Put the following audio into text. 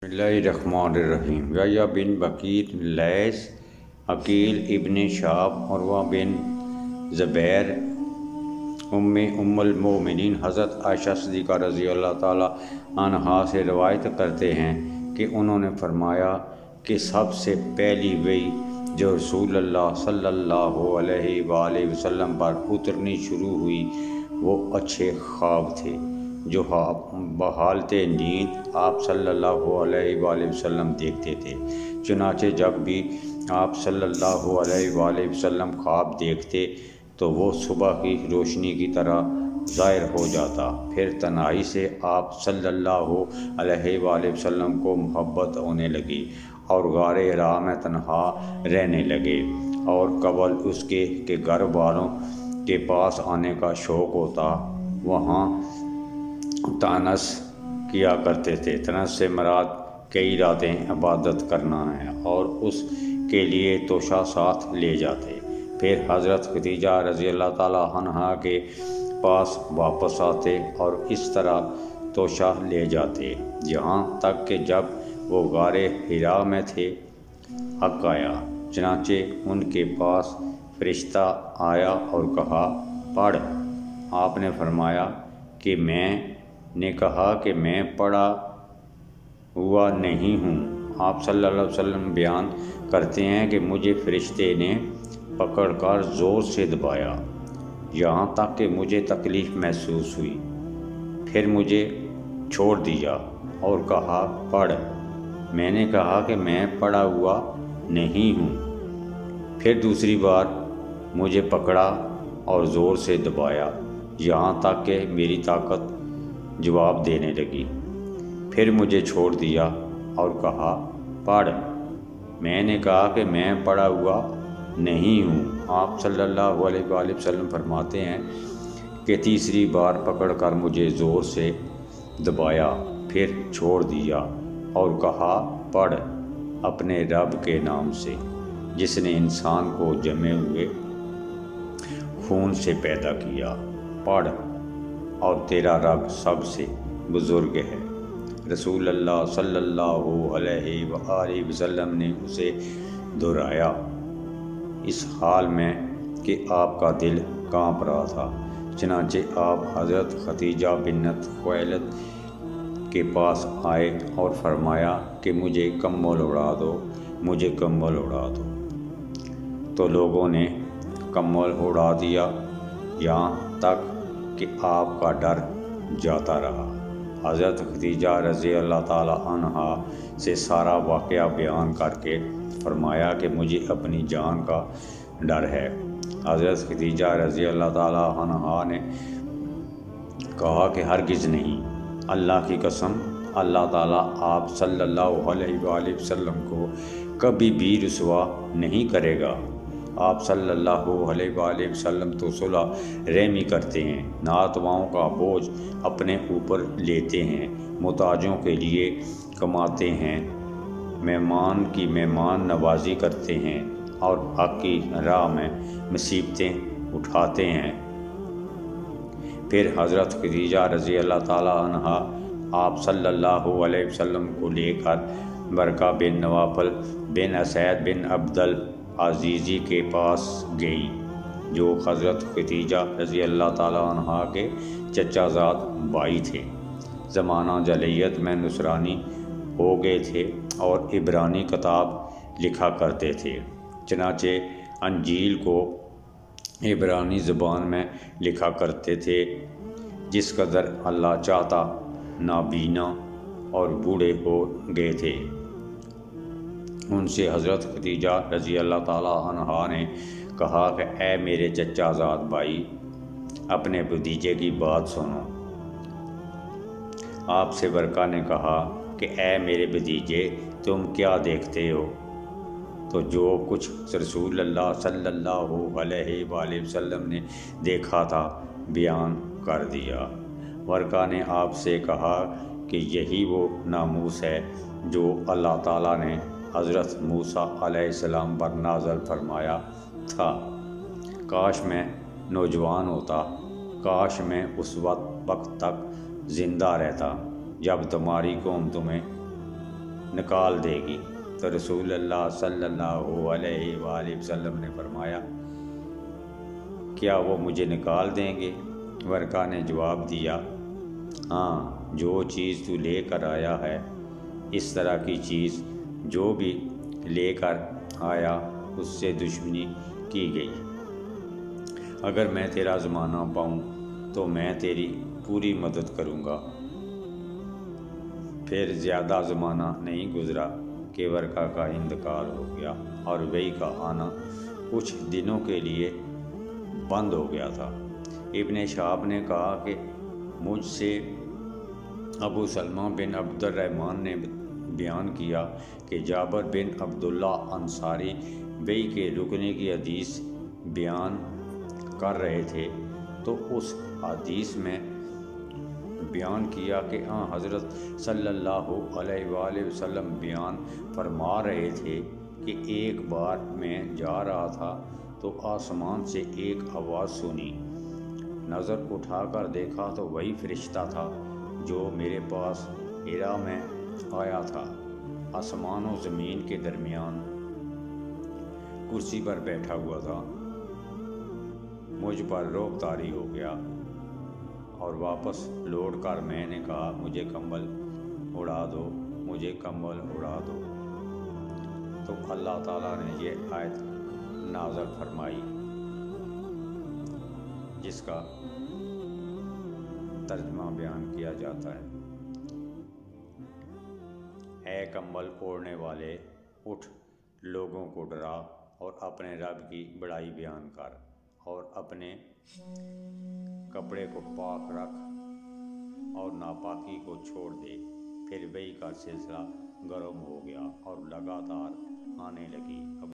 بسم اللہ الرحمن الرحیم۔ یا بن بقیت لیث، عقیل ابن شاب، عروہ بن زبیر، ام المومنین حضرت عائشہ صدیقہ رضی اللہ تعالی عنہا سے روایت کرتے ہیں کہ انہوں نے فرمایا کہ سب سے پہلی وحی جو رسول اللہ صلی اللہ علیہ وآلہ وسلم پر اترنی شروع ہوئی وہ اچھے خواب تھے جو بحالت نیند آپ صلی اللہ علیہ وآلہ وسلم دیکھتے تھے۔ چنانچہ جب بھی آپ صلی اللہ علیہ وآلہ وسلم خواب دیکھتے تو وہ صبح کی روشنی کی طرح ظاہر ہو جاتا، پھر تنہائی سے آپ صلی اللہ علیہ وآلہ وسلم کو محبت ہونے لگی اور غار حرا میں تنہا رہنے لگے، اور قبل اس کے کہ گھر والوں کے پاس آنے کا شوق ہوتا وہاں تانس کیا کرتے تھے۔ تانس سے مراد کئی راتیں عبادت کرنا ہے اور اس کے لیے توشہ ساتھ لے جاتے، پھر حضرت خدیجہ رضی اللہ تعالیٰ عنہا کے پاس واپس آتے اور اس طرح توشہ لے جاتے یہاں تک کہ جب وہ غار حرا میں تھے حق آیا، چنانچہ ان کے پاس فرشتہ آیا اور کہا پڑھ۔ آپ نے فرمایا کہ میں نے کہا کہ میں پڑھا ہوا نہیں ہوں۔ آپ صلی اللہ علیہ وسلم بیان کرتے ہیں کہ مجھے فرشتے نے پکڑ کر زور سے دبایا یہاں تک کہ مجھے تکلیف محسوس ہوئی، پھر مجھے چھوڑ دیا اور کہا پڑھ۔ میں نے کہا کہ میں پڑھا ہوا نہیں ہوں، پھر دوسری بار مجھے پکڑا اور زور سے دبایا یہاں تک کہ میری طاقت جواب دینے لگی، پھر مجھے چھوڑ دیا اور کہا پڑھ۔ میں نے کہا کہ میں پڑھا ہوا نہیں ہوں۔ آپ صلی اللہ علیہ وآلہ وسلم فرماتے ہیں کہ تیسری بار پکڑ کر مجھے زور سے دبایا، پھر چھوڑ دیا اور کہا پڑھ اپنے رب کے نام سے جس نے انسان کو جمے ہوئے خون سے پیدا کیا، پڑھ اور تیرا رب سب سے بزرگ ہے۔ رسول اللہ صلی اللہ علیہ وآلہ وسلم نے اسے دہرایا اس حال میں کہ آپ کا دل کانپ رہا تھا، چنانچہ آپ حضرت خدیجہ بنت خویلد کے پاس آئے اور فرمایا کہ مجھے کمبل اڑا دو، مجھے کمبل اڑا دو، تو لوگوں نے کمبل اڑا دیا یہاں تک کہ آپ کا ڈر جاتا رہا۔ حضرت خدیجہ رضی اللہ تعالیٰ عنہا سے سارا واقعہ بیان کر کے فرمایا کہ مجھے اپنی جان کا ڈر ہے۔ حضرت خدیجہ رضی اللہ تعالیٰ عنہا نے کہا کہ ہرگز نہیں، اللہ کی قسم، اللہ تعالیٰ آپ صلی اللہ علیہ وآلہ وسلم کو کبھی بھی رسوا نہیں کرے گا۔ آپ صلی اللہ علیہ وآلہ وسلم تو صلح رحمی کرتے ہیں، ناتواؤں کا بوجھ اپنے اوپر لیتے ہیں، محتاجوں کے لیے کماتے ہیں، مہمان کی مہمان نوازی کرتے ہیں اور حق کی راہ میں مصیبتیں اٹھاتے ہیں۔ پھر حضرت خدیجہ رضی اللہ تعالیٰ عنہا آپ صلی اللہ علیہ وسلم کو لے کر برقہ بن نوفل بن اسید بن عبد العزیز کے پاس گئی جو حضرت خدیجہ رضی اللہ تعالیٰ عنہا کے چچا زاد بھائی تھے۔ زمانہ جاہلیت میں نصرانی ہو گئے تھے اور عبرانی کتاب لکھا کرتے تھے، چنانچہ انجیل کو عبرانی زبان میں لکھا کرتے تھے۔ جس قدر اللہ چاہتا نابینا اور بوڑھے ہو گئے تھے، ان سے حضرت خدیجہ رضی اللہ تعالیٰ عنہا نے کہا کہ اے میرے چچا زاد بھائی، اپنے بھتیجے کی بات سنو۔ آپ سے برقہ نے کہا کہ اے میرے بھتیجے، تم کیا دیکھتے ہو؟ تو جو کچھ رسول اللہ صلی اللہ علیہ وآلہ وسلم نے دیکھا تھا بیان کر دیا۔ برقہ نے آپ سے کہا کہ یہی وہ ناموس ہے جو اللہ تعالیٰ نے حضرت موسیٰ علیہ السلام پر نازل فرمایا تھا۔ کاش میں نوجوان ہوتا، کاش میں اس وقت تک زندہ رہتا جب تمہاری قوم تمہیں نکال دے گی۔ تو رسول اللہ صلی اللہ علیہ وآلہ وسلم نے فرمایا کیا وہ مجھے نکال دیں گے؟ ورقہ نے جواب دیا ہاں، جو چیز تو لے کر آیا ہے اس طرح کی چیز جو بھی لے کر آیا اس سے دشمنی کی گئی۔ اگر میں تیرا زمانہ پاؤں تو میں تیری پوری مدد کروں گا۔ پھر زیادہ زمانہ نہیں گزرا کہ ورقہ کا انتقال ہو گیا اور وحی کا آنا کچھ دنوں کے لیے بند ہو گیا تھا۔ ابن شہاب نے کہا کہ مجھ سے ابو سلمہ بن عبد الرحمن نے بیان کیا کہ جابر بن عبداللہ انصاری وحی کے رکنے کی حدیث بیان کر رہے تھے، تو اس حدیث میں بیان کیا کہ حضرت صلی اللہ علیہ وآلہ وسلم بیان فرما رہے تھے کہ ایک بار میں جا رہا تھا تو آسمان سے ایک آواز سنی، نظر اٹھا کر دیکھا تو وہی فرشتہ تھا جو میرے پاس حرا میں آیا تھا، آسمان و زمین کے درمیان کرسی پر بیٹھا ہوا تھا۔ مجھ پر رعب طاری ہو گیا اور واپس لوٹ کر میں نے کہا مجھے کمبل اڑا دو، مجھے کمبل اڑا دو۔ تو اللہ تعالیٰ نے یہ آیت نازل فرمائی جس کا ترجمہ بیان کیا جاتا ہے، اے کمبل اوڑھنے والے، اٹھ، لوگوں کو ڈرا اور اپنے رب کی بڑائی بیان کر اور اپنے کپڑے کو پاک رکھ اور ناپاکی کو چھوڑ دے۔ پھر وحی کا سلسلہ گرم ہو گیا اور لگاتار آنے لگی۔